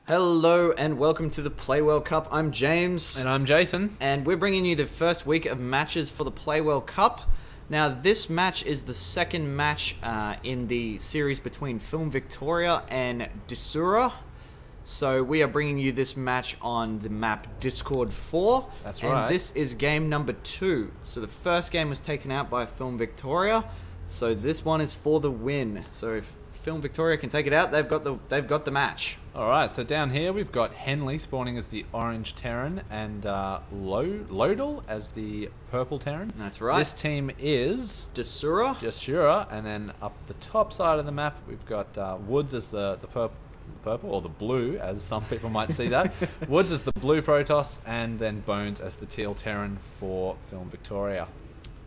Hello and welcome to the Play World Cup. I'm James. And I'm Jason. And we're bringing you the first week of matches for the Play World Cup. Now, this match is the second match in the series between Film Victoria and Desura. So we are bringing you this match on the map Discord 4. That's right. right. And this is game number 2. So the first game was taken out by Film Victoria. So this one is for the win. So if Film Victoria can take it out, they've got the match. Alright, so down here we've got Henley spawning as the orange Terran and Lodle as the purple Terran. That's right. This team is Desura. And then up the top side of the map we've got Woodz as the purple, or the blue, as some people might see that. Woodz as the blue Protoss, and then Bones as the teal Terran for Film Victoria.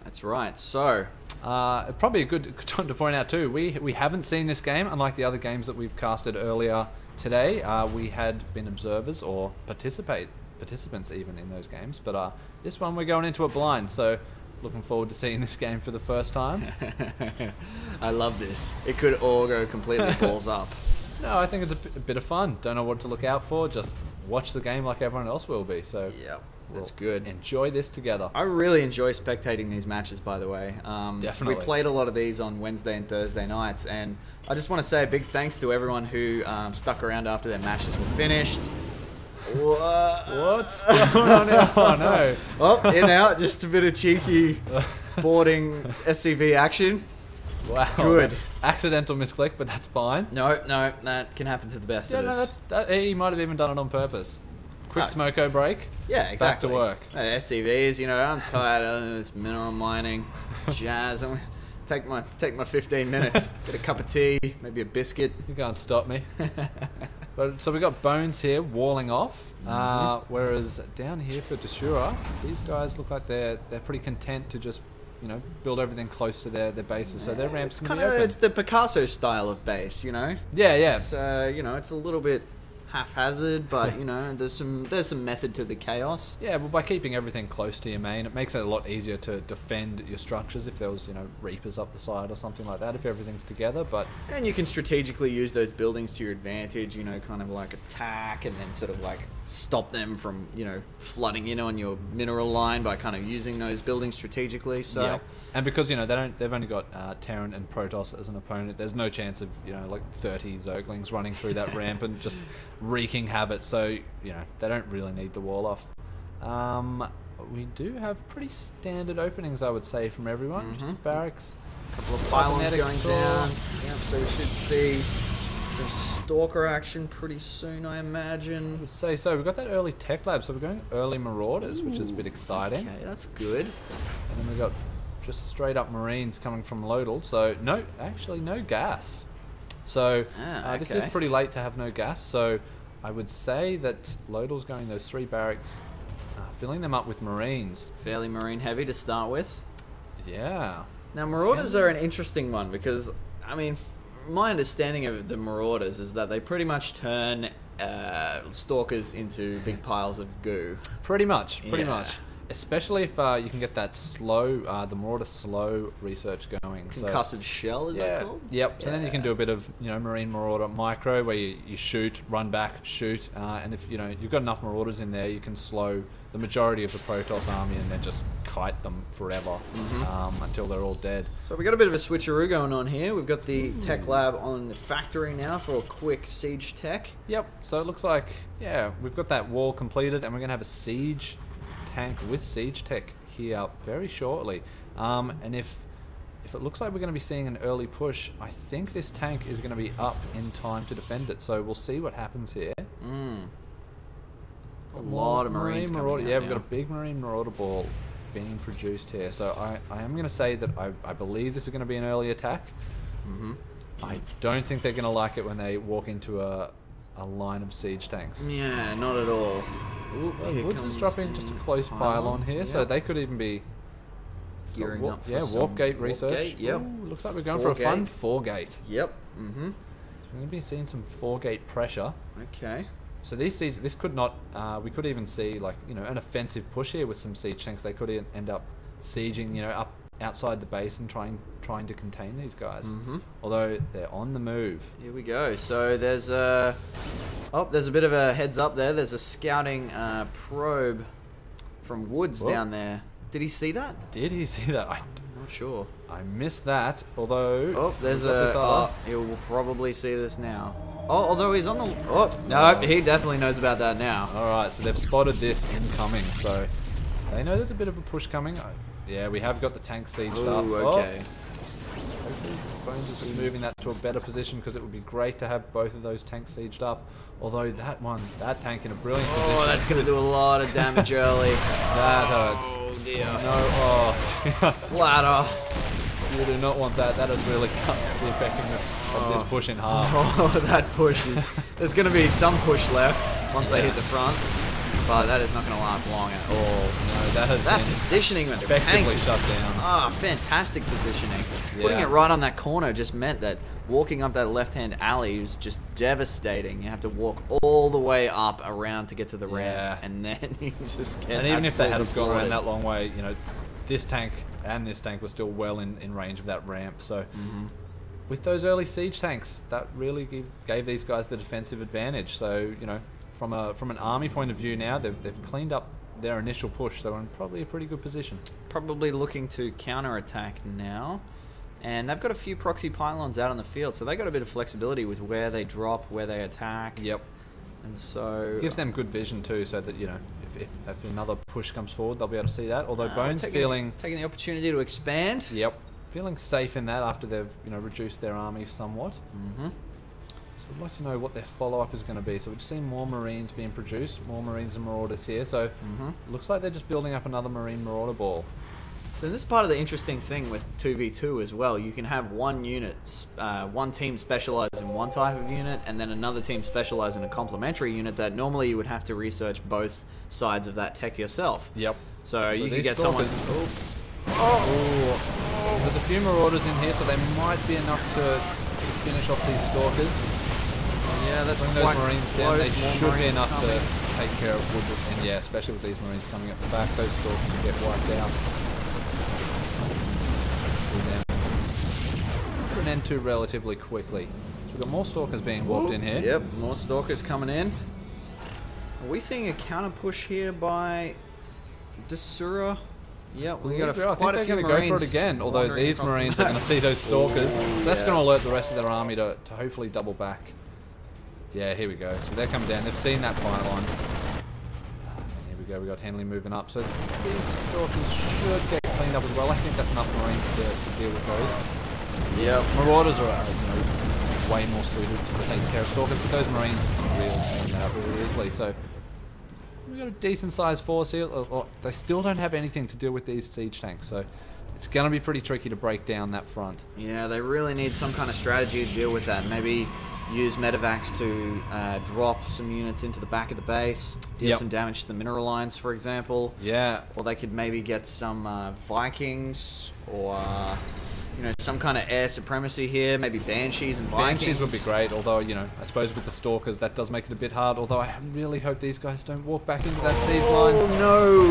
That's right. So probably a good time to point out too, we haven't seen this game, unlike the other games that we've casted earlier today. We had been observers or participants even in those games, but this one we're going into it blind, so looking forward to seeing this game for the first time. I love this. It could all go completely balls up. No, I think it's a bit of fun. Don't know what to look out for, just watch the game like everyone else will be. So yeah, that's good. Enjoy this together. I really enjoy spectating these matches, by the way. Definitely. We played a lot of these on Wednesday and Thursday nights, and I just want to say a big thanks to everyone who stuck around after their matches were finished. What's going on here? Oh no. Well, in out, just a bit of cheeky boarding SCV action. Wow. Good. Accidental misclick, but that's fine. No, that can happen to the best of us. He might have even done it on purpose. Quick smoko break. Yeah, exactly. Back to work. SCVs, you know, I'm tired of this mineral mining jazz. I'm gonna take my 15 minutes, get a cup of tea, maybe a biscuit. You can't stop me. But so we got Bones here walling off, whereas down here for Desura, these guys look like they're pretty content to just, you know, build everything close to their bases, so their ramps can be open. It's the Picasso style of base, you know. Yeah. It's you know, it's a little bit haphazard, but you know, there's some method to the chaos. Yeah, well, by keeping everything close to your main, it makes it a lot easier to defend your structures if there was, you know, Reapers up the side or something like that, if everything's together. And you can strategically use those buildings to your advantage, you know, kind of like attack and then sort of like stop them from, you know, flooding in on your mineral line by kind of using those buildings strategically. So yeah. And because, you know, they've only got Terran and Protoss as an opponent, there's no chance of, you know, like 30 Zerglings running through that ramp and just wreaking havoc, so, you know, they don't really need the wall off. We do have pretty standard openings, I would say, from everyone. Just barracks, a couple of pylons going down. Yep, so we should see some Stalker action pretty soon, I imagine. I would say so. We've got that early tech lab, so we're going early Marauders, which is a bit exciting. Okay, that's good. And then we've got just straight up Marines coming from Lodle, so actually no gas. So this is pretty late to have no gas, so I would say that Lodle's going those 3 barracks, filling them up with Marines. Fairly Marine heavy to start with. Yeah. Now Marauders are an interesting one because, I mean, my understanding of the Marauders is that they pretty much turn Stalkers into big piles of goo. Pretty much. Especially if you can get that slow, the Marauder slow research going. Concussive shell, is that called? Yep. So then you can do a bit of, you know, Marine Marauder micro, where you shoot, run back, shoot, and if, you know, you've got enough Marauders in there, you can slow the majority of the Protoss army and then just kite them forever until they're all dead. So we've got a bit of a switcheroo going on here. We've got the tech lab on the factory now for a quick siege tech. Yep. So it looks like, yeah, we've got that wall completed, and we're going to have a siege tank with siege tech here very shortly. And if it looks like we're going to be seeing an early push, I think this tank is going to be up in time to defend it. So we'll see what happens here. A lot of Marines coming out. Yeah, we've got a big Marine Marauder ball being produced here. So I am going to say that I believe this is going to be an early attack. I don't think they're going to like it when they walk into a line of siege tanks. Yeah, not at all. Woodz is dropping just a close pylon here, so they could even be gearing up for warp gate research. Gate, yep. Ooh, looks like we're going for a fun 4-gate. Yep. So we're going to be seeing some 4-gate pressure. Okay. So this could not. We could even see, like, you know, an offensive push here with some siege tanks. They could end up sieging, you know, up outside the base and trying to contain these guys. Although they're on the move. Here we go. So there's a Oh, there's a bit of a heads up there. There's a scouting probe from Woodz down there. Did he see that? Did he see that? I'm not sure. I missed that, although... Oh, there's a... he'll probably see this now. Oh, although he's on the... Oh, no, he definitely knows about that now. Alright, so they've spotted this incoming, so... They know there's a bit of a push coming. Yeah, we have got the tank sieged up. Okay. Hopefully Bones is just moving that to a better position, because it would be great to have both of those tanks sieged up. Although that tank in a brilliant position. Oh, that's going to do a lot of damage early. That hurts. Oh, dear. No, Splatter. You do not want that. That has really cut the effectiveness of this push in half. Oh, that push is... There's going to be some push left once they hit the front. But that is not going to last long at all. No, that positioning with the effectively tanks shut down. Ah, fantastic positioning. Yeah. Putting it right on that corner just meant that walking up that left-hand alley was just devastating. You have to walk all the way up around to get to the ramp, and then you just get. And even if they had absolutely gone around that long way, you know, this tank and this tank were still well in range of that ramp. So with those early siege tanks, that really gave these guys the defensive advantage. So, you know, from an army point of view now, they've cleaned up their initial push. They're in probably a pretty good position. Probably looking to counter-attack now. And they've got a few proxy pylons out on the field, so they've got a bit of flexibility with where they drop, where they attack. Yep. And so... It gives them good vision too, so that, you know, if another push comes forward, they'll be able to see that. Although Bones taking the opportunity to expand. Yep. Feeling safe in that after they've, you know, reduced their army somewhat. So I'd like to know what their follow-up is going to be. So we've seen more Marines being produced, more Marines and Marauders here. So looks like they're just building up another Marine Marauder ball. So this is part of the interesting thing with 2v2 as well. You can have one team specialize in one type of unit, and then another team specialize in a complementary unit that normally you would have to research both sides of that tech yourself. Yep. So you could get someone... There's a few Marauders in here, so they might be enough to finish off these Stalkers. Yeah, that's Bring those Marines down. They should be enough to take care of Woodz. And yeah, especially with these Marines coming up the back, those Stalkers will get wiped out. Put an end to relatively quickly. So we've got more Stalkers being warped in here. Yep, more Stalkers coming in. Are we seeing a counter push here by Desura? Yep, we got quite a few Marines. Go for it again, although these Marines are going to see those Stalkers. That's going to alert the rest of their army to hopefully double back. Yeah, here we go. So they're coming down. They've seen that pylon. Here we go. We got Henley moving up. So these Stalkers should get cleaned up as well. I think that's enough Marines to deal with those. Yep. Marauders are way more suited to taking care of Stalkers, but those Marines really clean that out really easily. So we've got a decent sized force here. They still don't have anything to deal with these siege tanks, so it's going to be pretty tricky to break down that front. Yeah, they really need some kind of strategy to deal with that. Maybe use medevacs to drop some units into the back of the base, deal some damage to the mineral lines, for example. Yeah. Or they could maybe get some Vikings or you know, some kind of air supremacy here, maybe Banshees and Vikings. Banshees would be great, although, you know, I suppose with the Stalkers that does make it a bit hard, although I really hope these guys don't walk back into that siege line. Oh no!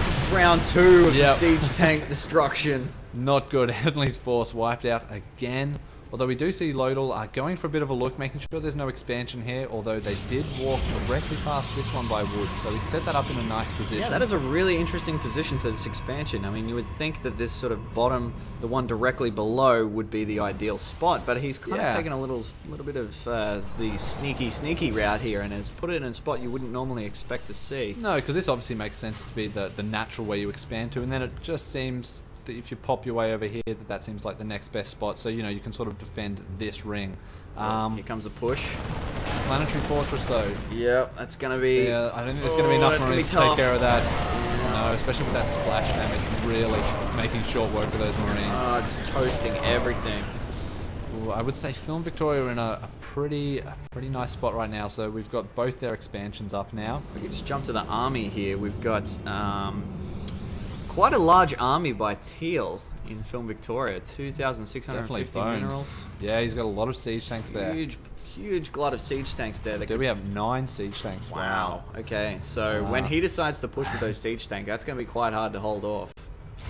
This is round 2 of the siege tank destruction. Not good. Henley's force wiped out again. Although we do see Lodle going for a bit of a look, making sure there's no expansion here, although they did walk directly past this one by Woodz, so he set that up in a nice position. Yeah, that is a really interesting position for this expansion. I mean, you would think that this sort of bottom, the one directly below, would be the ideal spot, but he's kind of taken a little bit of the sneaky route here and has put it in a spot you wouldn't normally expect to see. No, because this obviously makes sense to be the natural way you expand to, and then it just seems that if you pop your way over here, that seems like the next best spot. So, you know, you can sort of defend this ring. Here comes a push. Planetary Fortress, though. Yep, that's going to be... Yeah, I don't think there's going to be enough Marines to take care of that. No, especially with that splash damage, really making short work of those Marines. Oh, just toasting everything. Ooh, I would say Film Victoria are in a pretty nice spot right now. So we've got both their expansions up now. We can just jump to the army here. We've got... quite a large army by Teal in Film Victoria. 2,650 minerals. Yeah, he's got a lot of siege tanks there. Huge glut of siege tanks there. Dude, we have 9 siege tanks. Wow. Okay, so when he decides to push with those siege tanks, that's going to be quite hard to hold off.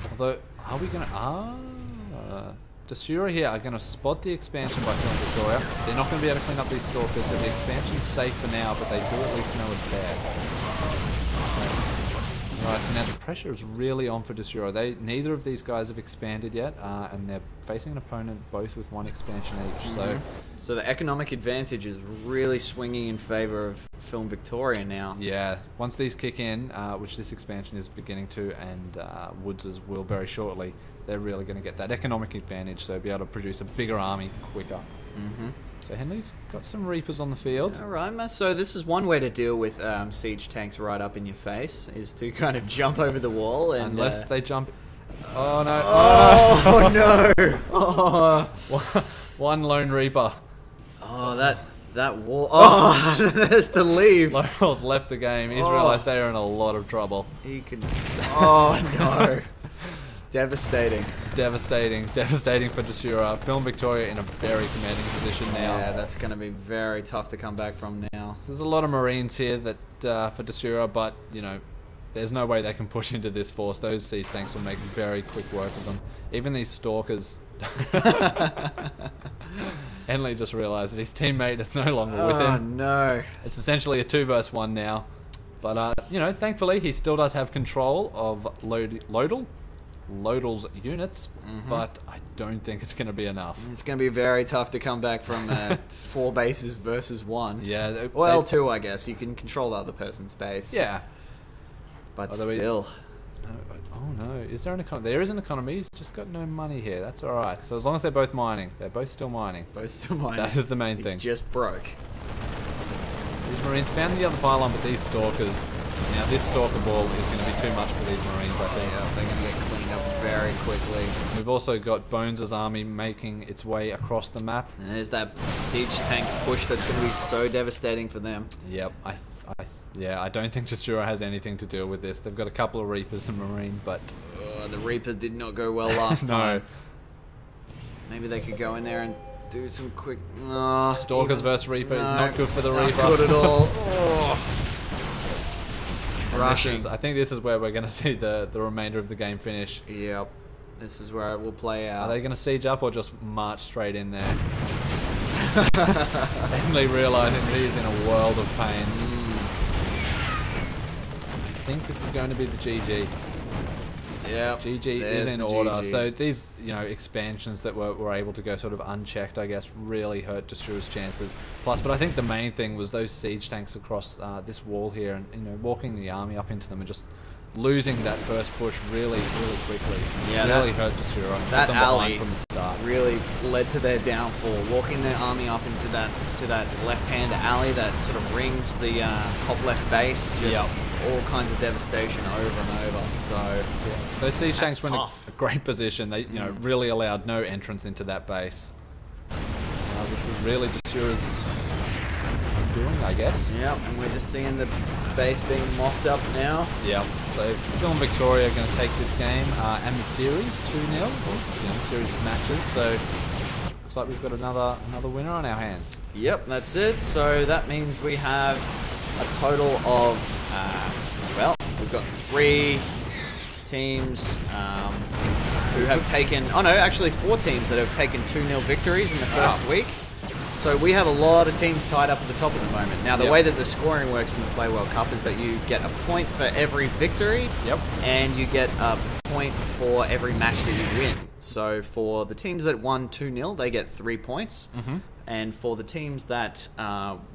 Although, are we going to... Desura here are going to spot the expansion by Film Victoria. They're not going to be able to clean up these stalkers, so the expansion's safe for now, but they do at least know it's there. Right, so now the pressure is really on for Desura. Neither of these guys have expanded yet, and they're facing an opponent both with one expansion each. So the economic advantage is really swinging in favor of Film Victoria now. Yeah, once these kick in, which this expansion is beginning to, and Woodz will very shortly, they're really going to get that economic advantage, so be able to produce a bigger army quicker. So Henley's got some Reapers on the field. Alright, so this is one way to deal with siege tanks right up in your face, is to kind of jump over the wall and... Unless they jump... Oh no. Oh no! Oh. One Lone Reaper. Oh, that wall... Oh, there's the leave. Lodle's left the game. He's realised they are in a lot of trouble. He can... Oh no. Devastating. Devastating for Desura. Film Victoria in a very commanding position now. Yeah, that's going to be very tough to come back from now. So there's a lot of Marines here that for Desura, but you know, there's no way they can push into this force. Those siege tanks will make very quick work of them. Even these stalkers. Henley just realised that his teammate is no longer with him. Oh no. It's essentially a 2 versus 1 now. But you know, thankfully he still does have control of Lodle's units, but I don't think it's going to be enough. It's going to be very tough to come back from 4 bases versus 1. Yeah. Well, 2, I guess. You can control the other person's base. Yeah. But still. Oh no. Is there an economy? There is an economy. He's just got no money here. That's alright. So as long as they're both mining. They're both still mining. Both still mining. That is the main thing. He's just broke. These Marines found the other pylon, but these stalkers... Now this stalker ball is going to be too much for these Marines, I think. Yeah, they're going to get cleaned up very quickly. We've also got Bones' army making its way across the map. And there's that siege tank push that's going to be so devastating for them. Yep. I don't think Desura has anything to deal with this. They've got a couple of Reapers and Marine, but... the Reaper did not go well last time. Maybe they could go in there and do some quick... Stalkers versus Reaper is not good for the Reaper. Not good at all. Rushing. I think this is where we're going to see the remainder of the game finish. Yep. This is where it will play out. Are they going to siege up or just march straight in there? Henley realising that he's in a world of pain. I think this is going to be the GG. Yeah, GG is in order. So these, you know, expansions that were able to go sort of unchecked, I guess, really hurt Desura's chances. Plus, but I think the main thing was those siege tanks across this wall here, and you know, walking the army up into them and just losing that first push really quickly. Yeah, really hurt Desura. That alley from the start really led to their downfall. Walking their army up into that left-hand alley that sort of rings the top left base, just all kinds of devastation over and over. So those siege tanks were in a great position. They, you know, really allowed no entrance into that base, which was really Desura's doing, I guess. Yep, and we're just seeing the base being mopped up now. Yep. So Film Victoria are going to take this game and the series 2-0, you know, series of matches. So looks like we've got another winner on our hands. Yep, that's it. So that means we have a total of well, we've got 3 teams who have taken... Oh no, actually 4 teams that have taken 2-0 victories in the first week. So we have a lot of teams tied up at the top at the moment. Now, the way that the scoring works in the Play World Cup is that you get a point for every victory, and you get a point for every match that you win. So for the teams that won 2-0, they get 3 points, and for the teams that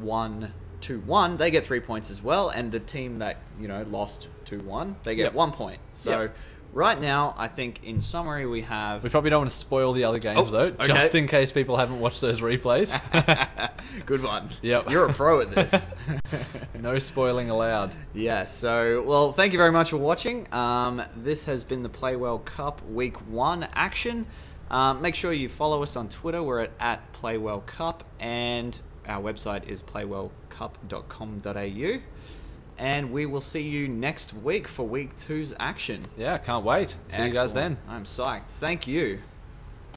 won 2-1, they get 3 points as well, and the team that, you know, lost 2-1, they get 1 point. So right now, I think in summary we have... We probably don't want to spoil the other games though, just in case people haven't watched those replays. Good one. Yep. You're a pro at this. No spoiling allowed. Yeah, so, well, thank you very much for watching. This has been the Play World Cup Week 1 action. Make sure you follow us on Twitter. We're at PlayWellCup, and our website is playwellcup.com.au. And we will see you next week for Week 2's action. Yeah, can't wait. See you guys then. I'm psyched. Thank you.